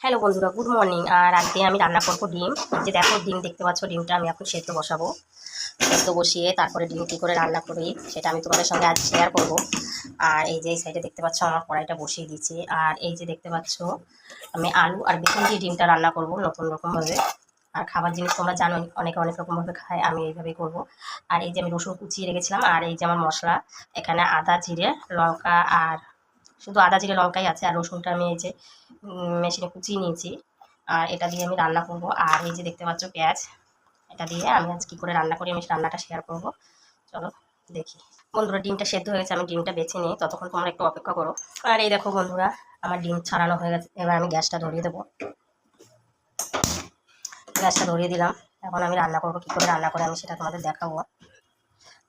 Hello বন্ধুরা, good morning. আর আজকে আমি রান্না করবো ডিম। যে দেখো, ডিম দেখতে পাচ্ছ, ডিমটা আমি এখন সেদ্ধ বসাবো। সেদ্ধ বসিয়ে তারপরে ডিম কী করে রান্না করি সেটা আমি তোমাদের সঙ্গে আজ শেয়ার করব। আর এই যে এই সাইডে দেখতে পাচ্ছ আমার কড়াইটা বসিয়ে দিয়েছি। আর এই যে দেখতে পাচ্ছ আমি আলু আর বেগুন দিয়ে ডিমটা রান্না করব নতুন রকমভাবে। আর খাবার জিনিস তোমরা জানো, অনেকে অনেক রকমভাবে খায়, আমি এইভাবেই করব। আর এই যে আমি রসুন কুচিয়ে রেখেছিলাম। আর এই যে আমার মশলা, এখানে আদা, জিরে, লঙ্কা, আর শুধু আদা জিরে লঙ্কাই আছে। আর রসুনটা আমি এই যে মেশিনে কুচিয়ে নিয়েছি। আর এটা দিয়ে আমি রান্না করব। আর এই যে দেখতে পাচ্ছ পেঁয়াজ, এটা দিয়ে আমি আজ কী করে রান্না করি আমি রান্নাটা শেয়ার করব। চলো দেখি। বন্ধুরা, ডিমটা সেদ্ধ হয়ে গেছে, আমি ডিমটা বেছে নিই, ততক্ষণ তোমরা একটু অপেক্ষা করো। আর এই দেখো বন্ধুরা, আমার ডিম ছাড়ানো হয়ে গেছে। এবার আমি গ্যাসটা ধরিয়ে দেবো। গ্যাসটা ধরিয়ে দিলাম। এখন আমি রান্না করবো। কী করে রান্না করে আমি সেটা তোমাদের দেখাবো।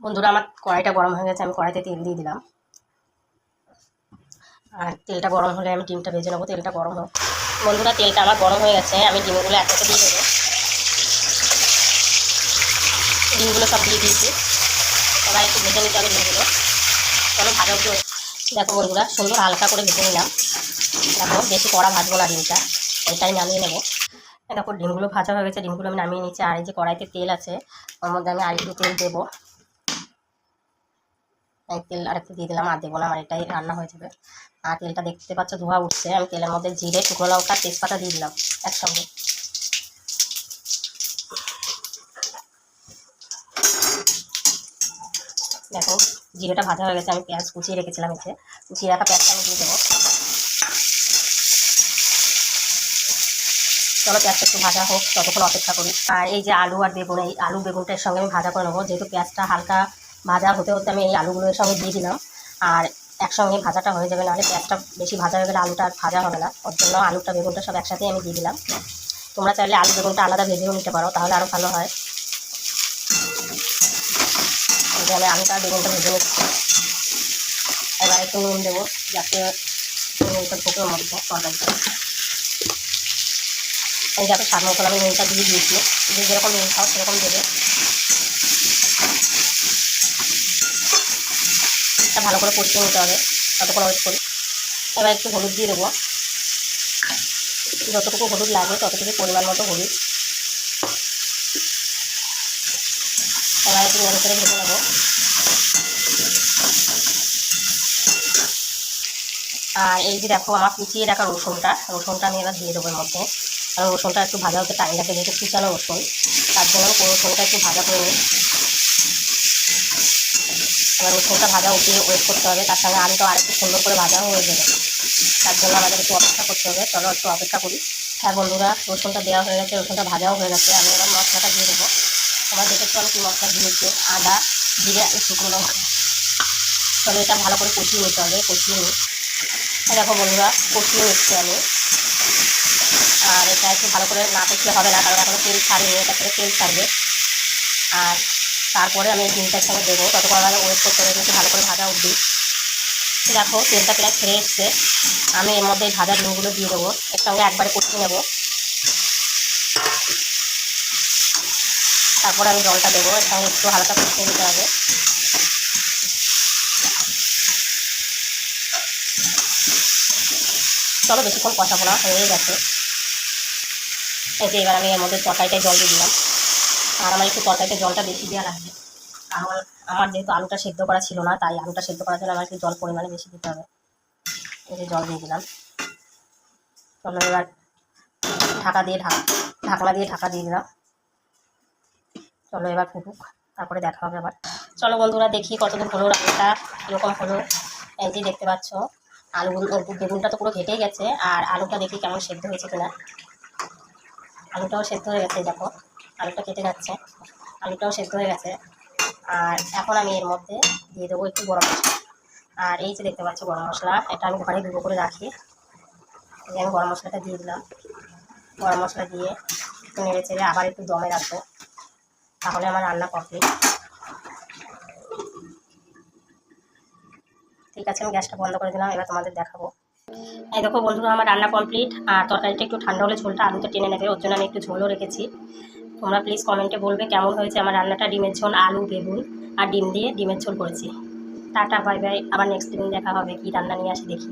বন্ধুরা, আমার কড়াইটা গরম হয়ে গেছে, আমি কড়াইতে তেল দিয়ে দিলাম। আর তেলটা গরম হলে আমি ডিমটা ভেজে নেবো। তেলটা গরম হোক। বন্ধুরা, তেলটা আমার গরম হয়ে গেছে, আমি ডিমগুলো একসাথে দিয়ে দেবো। ডিমগুলো সব দিয়ে দিয়েছি। এবার একটু ভেজে নিতে হবে ডিমগুলো। চলো ভাজা একটু। দেখো বন্ধুরা, সুন্দর হালকা করে ভেজে নিলাম। দেখো, বেশি কড়া ভাজবো না ডিমটা, এটাই নামিয়ে নেবো। দেখো, ডিমগুলো ভাজা হয়ে গেছে, ডিমগুলো আমি নামিয়ে নিচ্ছি। আর এই যে কড়াইতে তেল আছে, ওর মধ্যে আমি আরেকটু তেল দেবো। তেল আরেকটু দিয়ে দিলাম, আর দেবো না, আমার এটাই রান্না হয়ে যাবে। আর তেলটা দেখতে পাচ্ছ ধোয়া উঠছে। আমি তেলের মধ্যে জিরে, শুকনো লঙ্কা, তেজপাতা দিয়ে দিলাম একসঙ্গে। দেখো, জিরেটা ভাজা হয়ে গেছে, আমি পেঁয়াজ কুচিয়ে রেখেছিলাম। এসে কুচিয়ে রাখা পেঁয়াজটা আমি দিয়ে দেবো। চলো পেঁয়াজটা একটু ভাজা হোক, ততক্ষণ অপেক্ষা করি। আর এই যে আলু আর বেগুন, এই আলু বেগুনটার সঙ্গে আমি ভাজা করে নেবো। যেহেতু পেঁয়াজটা হালকা ভাজা হতে হতে আমি এই আলুগুলোর সঙ্গে দিয়ে দিলাম। আর একসঙ্গে ভাজাটা হয়ে যাবে, নাহলে পেঁয়াজটা বেশি ভাজা হয়ে গেলে আলুটা আর ভাজা হবে না। ওর জন্য আলুটা বেগুনটা সব একসাথেই আমি দিয়ে দিলাম। তোমরা চাইলে আলু বেগুনটা আলাদা ভেজেও নিতে পারো, তাহলে আরও ভালো হয়। এই যে আমি আলুটা বেগুনটা ভেজে নিচ্ছি। এবার একটু নুন দেবো, যাতে নুনটা ঢোকে ওর মধ্যে তরকারিটা। এই যাতে স্বাদ মতো আমি নুনটা দিয়ে দিয়েছি। যে যেরকম নুন খাও সেরকম দেবে। এটা ভালো করে কষিয়ে নিতে হবে, ততক্ষণ ওয়েট করি। এবার একটু হলুদ দিয়ে দেবো, যতটুকু হলুদ লাগে ততটুকু পরিমাণ মতো হলুদ। এবার একটু নেড়ে করে ভেজে নেবো। আর এই যে দেখো, আমার কুচিয়ে রাখা রসুনটা আমি এবার দিয়ে দেবো এর মধ্যে। কারণ রসুনটা একটু ভাজা হতে টাইম লাগে, যেহেতু কুচানো রসুন, তার জন্য রসুনটা একটু ভাজা করে নিই। এবার রসুনটা ভাজা উঠিয়ে ওয়েট করতে হবে, তার সঙ্গে আলুটা আরেকটু সুন্দর করে ভাজাও হয়ে যাবে। তার জন্য আমাদের একটু অপেক্ষা করতে হবে। চলো একটু অপেক্ষা করি। হ্যাঁ বন্ধুরা, রসুনটা দেওয়া হয়ে গেছে, রসুনটা ভাজাও হয়ে গেছে। আমি এবার মশলাটা দিয়ে দেবো। তোমার দেখেছো আমি কি মশলা দিয়েছি, আদা, জিরে আর শুকনো লঙ্কা। তবে এটা ভালো করে কষিয়ে নিতে হবে, কষিয়ে নিই। দেখো বন্ধুরা, কষিয়ে নিচ্ছি আমি। আর এটা একটু ভালো করে না কষলে হবে না, কারণ এখনো তেল ছাড়িয়ে এটা থেকে তেল ছাড়বে। আর তারপরে আমি ডিমটার সঙ্গে দেবো, ততক্ষণ আমাদের ওয়েট করতে হবে, একটু ভালো করে ভাজা উঠবি। দেখো, তেলটা প্রায় ছেড়ে এসছে। আমি এর মধ্যে ভাজা ডিমগুলো দিয়ে দেবো, এর সঙ্গে একবারে কষিয়ে নেবো। তারপরে আমি জলটা দেবো, এর সঙ্গে একটু হালকা কষিয়ে নিতে হবে। চলো বেশিক্ষণ কষাবো না, হয়ে গেছে। এই যে এবার আমি এর মধ্যে তরকারিটায় জল দিয়ে দিলাম। আর আমার একটু তরকারিতে জলটা বেশি দেওয়া লাগবে, কারণ আমার যেহেতু আলুটা সেদ্ধ করা ছিল না, তাই আলুটা সেদ্ধ করার জন্য আমার একটু জল পরিমাণে বেশি দিতে হবে। এই যে জল দিয়ে দিলাম। চলো এবার ঢাকনা দিয়ে ঢাকা দিয়ে দিলাম। চলো এবার ফুটুক, তারপরে দেখা হবে আবার। চলো বন্ধুরা, দেখি কতদূর হলো রান্নাটা, কীরকম হলো। এই যে দেখতে পাচ্ছ বেগুনটা তো পুরো ঘেটে গেছে। আর আলুটা দেখি কেমন সেদ্ধ হয়েছে কিনা। আলুটাও সেদ্ধ হয়ে গেছে, দেখো আলুটা কেটে যাচ্ছে, আলুটাও সেদ্ধ হয়ে গেছে। আর এখন আমি এর মধ্যে দিয়ে দেবো একটু গরম মশলা। আর এই যে দেখতে পাচ্ছ গরম মশলা, এটা আমি ঘরে গুঁড়ো করে রাখি। এই আমি গরম মশলাটা দিয়ে দিলাম। গরম মশলা দিয়ে একটু নেড়ে চেড়ে আবার একটু দমে রাখবো, তাহলে আমার রান্না কমপ্লিট। ঠিক আছে, আমি গ্যাসটা বন্ধ করে দিলাম, এবার তোমাদের দেখাবো। এই দেখো বন্ধুরা, আমার রান্না কমপ্লিট। আর তরকারিটা একটু ঠান্ডা হলে ঝোলটা আলুতে টেনে নেবে, ওর জন্য আমি একটু ঝোলও রেখেছি। তোমরা প্লিজ কমেন্টে বলবে কেমন হয়েছে আমার রান্নাটা। ডিমের ঝোল, আলু বেগুন আর ডিম দিয়ে ডিমের ঝোল করেছি। টাটা, বাই বাই, আবার নেক্সট দিন দেখা হবে। কি রান্না নিয়ে আসি দেখি।